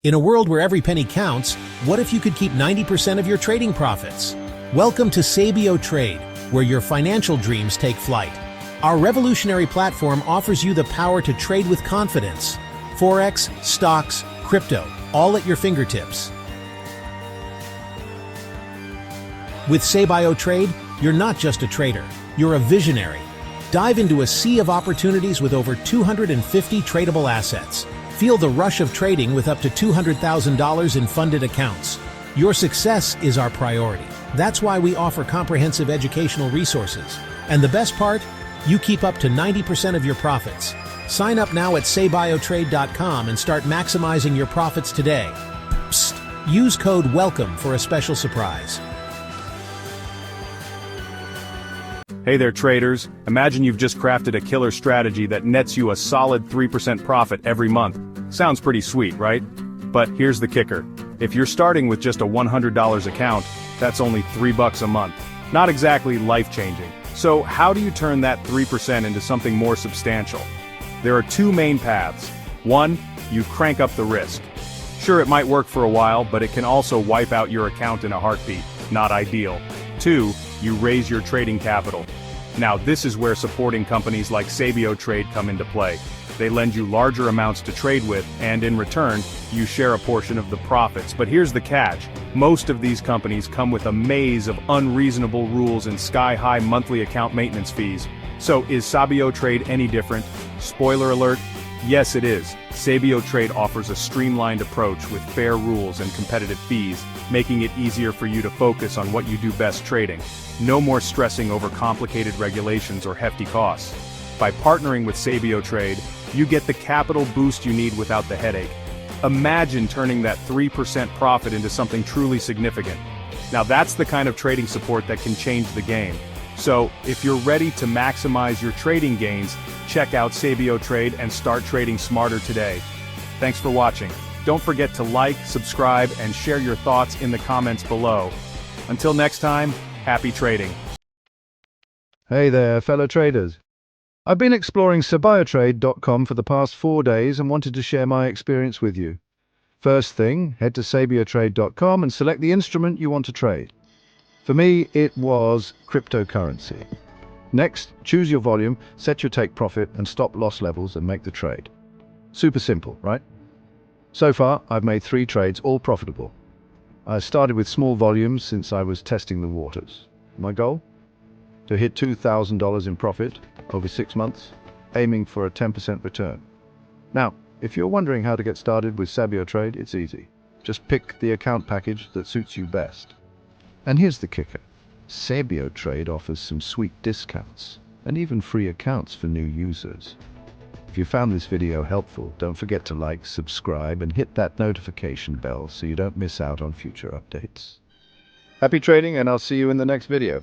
In a world where every penny counts, what if you could keep 90% of your trading profits? Welcome to Sabio Trade, where your financial dreams take flight. Our revolutionary platform offers you the power to trade with confidence. Forex, stocks, crypto, all at your fingertips. With Sabio Trade, you're not just a trader, you're a visionary. Dive into a sea of opportunities with over 250 tradable assets. Feel the rush of trading with up to $200,000 in funded accounts. Your success is our priority. That's why we offer comprehensive educational resources. And the best part? You keep up to 90% of your profits. Sign up now at sabiotrade.com and start maximizing your profits today. Psst! Use code WELCOME for a special surprise. Hey there traders, imagine you've just crafted a killer strategy that nets you a solid 3% profit every month. Sounds pretty sweet, right? But here's the kicker. If you're starting with just a $100 account, that's only $3 a month. Not exactly life-changing. So how do you turn that 3% into something more substantial? There are two main paths. One, you crank up the risk. Sure, it might work for a while, but it can also wipe out your account in a heartbeat. Not ideal. Two, you raise your trading capital. Now this is where supporting companies like Sabio Trade come into play. They lend you larger amounts to trade with, and in return, you share a portion of the profits. But here's the catch. Most of these companies come with a maze of unreasonable rules and sky-high monthly account maintenance fees. So is Sabio Trade any different? Spoiler alert, yes it is. Sabio Trade offers a streamlined approach with fair rules and competitive fees, making it easier for you to focus on what you do best, trading. No more stressing over complicated regulations or hefty costs. By partnering with Sabio Trade, you get the capital boost you need without the headache. Imagine turning that 3% profit into something truly significant. Now that's the kind of trading support that can change the game. So, if you're ready to maximize your trading gains, check out Sabio Trade and start trading smarter today. Thanks for watching. Don't forget to like, subscribe, and share your thoughts in the comments below. Until next time, happy trading. Hey there, fellow traders. I've been exploring sabiotrade.com for the past 4 days and wanted to share my experience with you. First thing, head to sabiotrade.com and select the instrument you want to trade. For me, it was cryptocurrency. Next, choose your volume, set your take profit and stop loss levels and make the trade. Super simple, right? So far, I've made 3 trades, all profitable. I started with small volumes since I was testing the waters. My goal? To hit $2,000 in profit over 6 months, aiming for a 10% return. Now, if you're wondering how to get started with Sabio Trade, it's easy. Just pick the account package that suits you best. And here's the kicker. Sabio Trade offers some sweet discounts and even free accounts for new users. If you found this video helpful, don't forget to like, subscribe, and hit that notification bell so you don't miss out on future updates. Happy trading, and I'll see you in the next video.